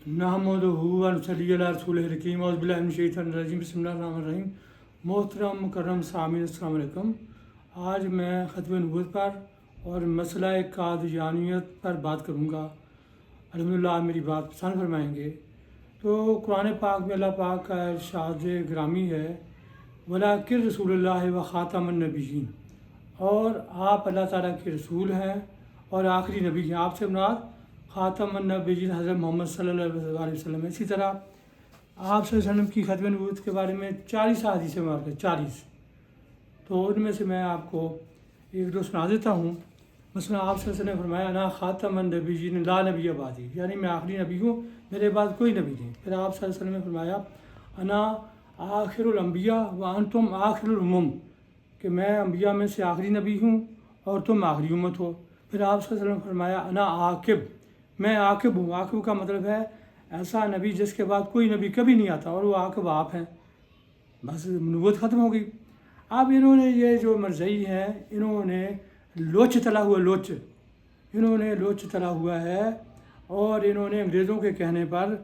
नहमदुहु व नसल्ली अला रसूलिहिल करीम औज़ु बिल्लाहि मिनश शैतानिर रजीम बिस्मिल्लाहिर रहमानिर रहीम। मोहतरम मुकर्रम सामीन अस्सलाम वालेकुम। आज मैं ख़त्म नबूवत पर और मसला कादियानियत पर बात करूँगा। अल्हम्दुलिल्लाह मेरी बात पसंद फरमाएंगे। तो कुरान पाक में अल्लाह पाक का इरशाद ग्रामी है, वलाकिन रसूलुल्लाह व ख़ातमुन नबिय्यीन, और आप अल्लाह ताला के रसूल हैं और आखिरी नबी हैं। आपसे मुराद ख़ातमुन नबिय्यीन हज़रत मोहम्मद सल्लल्लाहु अलैहि वसल्लम है। इसी तरह आप सल्लल्लाहु अलैहि वसल्लम की ख़त्म नबूवत के बारे में 40 हदीसें मुबारक हैं, 40। तो उनमें से मैं आपको एक दो सुना देता हूँ। मसलन आप सल्लल्लाहु अलैहि वसल्लम ने फरमाया, अना ख़ातमुन नबिय्यीन ला नबिय्य बादी, यानी मैं आखिरी नबी हूँ, मेरे बाद कोई नबी नहीं। फिर आप सल्लल्लाहु अलैहि वसल्लम ने फरमाया, अना आखिरुल अंबिया व अंतुम आखिरुल उम्म, कि मैं अंबिया में से आखिरी नबी हूँ और तुम आखिरी उम्मत हो। फिर आप सल्लल्लाहु अलैहि वसल्लम ने फरमाया, अना आकिब, मैं आकिब हूँ। आकिब का मतलब है ऐसा नबी जिसके बाद कोई नबी कभी नहीं आता, और वो आकिब आप हैं। बस नबूवत ख़त्म हो गई। अब इन्होंने ये जो मरज़ई हैं, इन्होंने लोच तला हुआ इन्होंने लोच तला हुआ है, और इन्होंने अंग्रेज़ों के कहने पर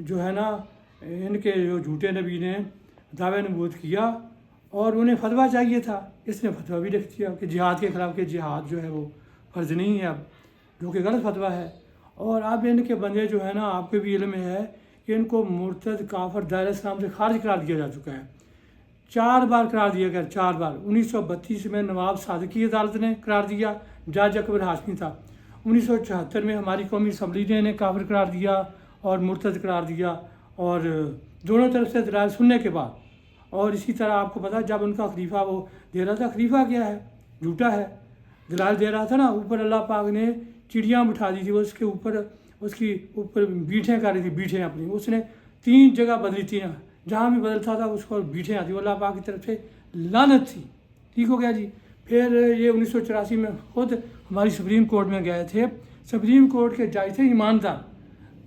जो है ना, इनके जो झूठे नबी ने दावे नबूवत किया और उन्हें फतवा चाहिए था। इसने फतवा भी लिख दिया कि जिहाद के ख़िलाफ़, कि जिहाद जो है वो फ़र्ज़ नहीं है, अब जो कि गलत फतवा है। और अब इनके बंदे जो है ना, आपके भी इल्म में है कि इनको मुर्तद काफिर दायरा इस्लाम से खारिज करार दिया जा चुका है। 4 बार करार दिया गया, 4 बार। 1932 में नवाब सादिक की अदालत ने करार दिया, जज अकबर हाशमी था। 1974 में हमारी कौमी असम्बली ने इन्हें काफिर करार दिया और मुर्तद करार दिया, और दोनों तरफ से दलाइल सुनने के बाद। और इसी तरह आपको पता, जब उनका खलीफा वो दे रहा था, खलीफा क्या है, झूठा है, दलाइल दे रहा था ना, ऊपर अल्लाह पाक ने चिड़ियाँ बिठा दी थी, उसके ऊपर उसकी ऊपर बीठें कर रही थी, बीठें अपनी। उसने 3 जगह बदली थी ना, जहाँ भी बदलता था उसको बीठें आती, अल्लाह पाक की तरफ से लानत थी। ठीक हो गया जी। फिर ये 1984 में खुद हमारी सुप्रीम कोर्ट में गए थे। सुप्रीम कोर्ट के जज थे ईमानदार,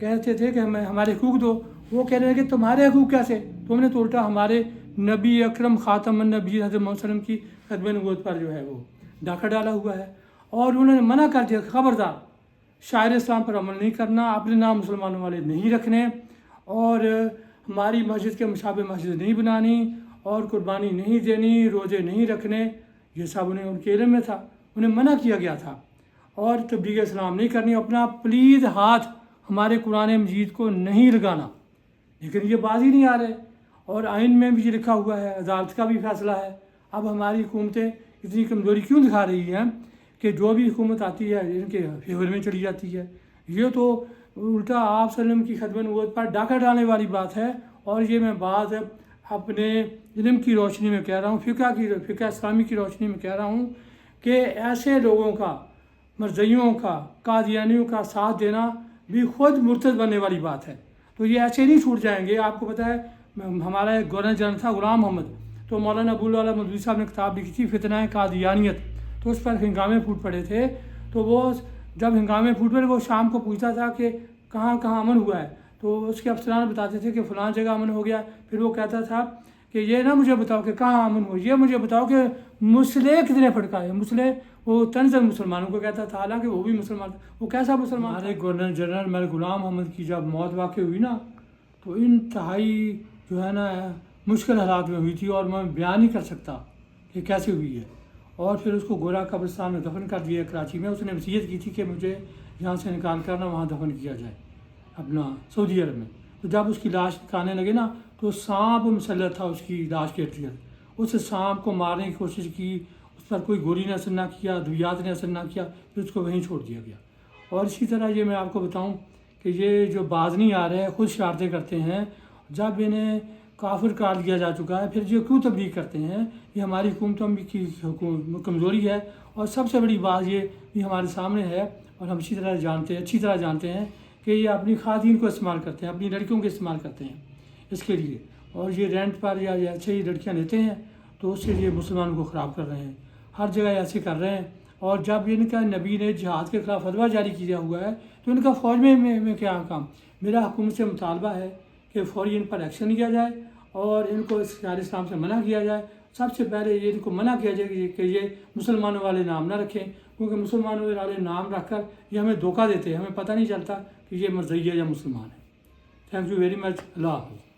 कहते थे कि हमें हमारे हकूक़ दो। वो कह रहे हैं कि तुम्हारे हकूक़ कैसे, तुमने तो उल्टा हमारे नबी अकरम ख़ातमुन नबिय्यीन हज़रत मोहम्मद सल्लल्लाहु अलैहि वसल्लम की ख़त्म नबूवत पर जो है वो डाका डाला हुआ है। और उन्होंने मना कर दिया, खबरदार शायर इस्लाम पर अमल नहीं करना, अपने नाम मुसलमानों वाले नहीं रखने, और हमारी मस्जिद के मुशाबे मस्जिद नहीं बनानी, और कुर्बानी नहीं देनी, रोज़े नहीं रखने। ये सब उन्हें उनके इल्म में था, उन्हें मना किया गया था। और तबलीग इस्लाम नहीं करनी, अपना प्लीज़ हाथ हमारे कुरान मजीद को नहीं लगाना। लेकिन ये बात ही नहीं आ रहे, और आइन में भी लिखा हुआ है, अदालत का भी फैसला है। अब हमारी हुकूमतें इतनी कमज़ोरी क्यों दिखा रही हैं कि जो भी हुकूमत आती है इनके फेवर में चली जाती है। ये तो उल्टा आप सल्लम की ख़त्म नबूवत पर डाका डालने वाली बात है। और ये मैं बात अपने इल्म की रोशनी में कह रहा हूँ, फ़िक़्ह इस्लामी की रोशनी में कह रहा हूँ कि ऐसे लोगों का, मरज़इयों का, कादियानियों का साथ देना भी खुद मुर्तद बनने वाली बात है। तो ये ऐसे नहीं छूट जाएंगे। आपको पता है, हमारा एक गवर्नर जनरल था ग़ुलाम मोहम्मद, तो मौलाना अबुल आला मौलवी साहब ने किताब लिखी थी फितना कादियानियत, तो उस पर हंगामे फूट पड़े थे। तो वो जब हंगामे फूट पड़े, वो शाम को पूछता था कि कहाँ कहाँ अमन हुआ है, तो उसके अफसरान बताते थे कि फ़लाँ जगह अमन हो गया। फिर वो कहता था कि ये ना मुझे बताओ कि कहाँ अमन हुआ, ये मुझे बताओ कि मुसले कितने फटकाए। मुसले वो तंज़र मुसलमानों को कहता था, हालांकि वो भी मुसलमान था। वो कैसा मुसलमान? हमारे गवर्नर जनरल मलिक ग़ुलाम मोहम्मद की जब मौत वाक़ हुई ना, तो इंतहाई जो है ना मुश्किल हालात में हुई थी, और मैं बयान नहीं कर सकता कि कैसे हुई है। और फिर उसको गोरा कब्रिस्तान में दफन कर दिया कराची में। उसने वसीयत की थी कि मुझे यहाँ से निकाल कर ना वहाँ दफन किया जाए, अपना सऊदी अरब में। तो जब उसकी लाश निकालने लगे ना, तो सांप मुसल्लत था उसकी लाश के इर्द-गिर्द। उस सांप को मारने की कोशिश की, उस पर कोई गोली ने असर ना किया, अद्वियात ने असर ना किया, फिर उसको वहीं छोड़ दिया गया। और इसी तरह ये मैं आपको बताऊँ कि ये जो बाज नहीं आ रहे हैं, खुद शरारतें करते हैं। जब इन्हें काफिर करार दिया जा चुका है, फिर जो क्यों तबलीग करते हैं, ये हमारी हुकूमतों की कमज़ोरी है। और सबसे बड़ी बात ये भी हमारे सामने है, और हम अच्छी तरह जानते हैं कि ये अपनी ख़ातिन को इस्तेमाल करते हैं, अपनी लड़कियों को इस्तेमाल करते हैं इसके लिए। और ये रेंट पर या ऐसे ही लड़कियाँ लेते हैं, तो उससे ये मुसलमानों को ख़राब कर रहे हैं, हर जगह ऐसे कर रहे हैं। और जब इनका नबी ने जिहाद के ख़िलाफ़ फतवा जारी किया हुआ है, तो इनका फ़ौज में क्या काम? मेरा हुकूमत से मुतालबा है कि फ़ौरी इन पर एक्शन लिया जाए और इनको शायर इस्लाम से मना किया जाए। सबसे पहले ये इनको मना किया जाए कि ये मुसलमानों वाले नाम ना रखें, क्योंकि मुसलमानों वाले नाम रख कर ये हमें धोखा देते हैं, हमें पता नहीं चलता कि ये मरज़ई है या मुसलमान है। Thank you very much. اللہ حافظ.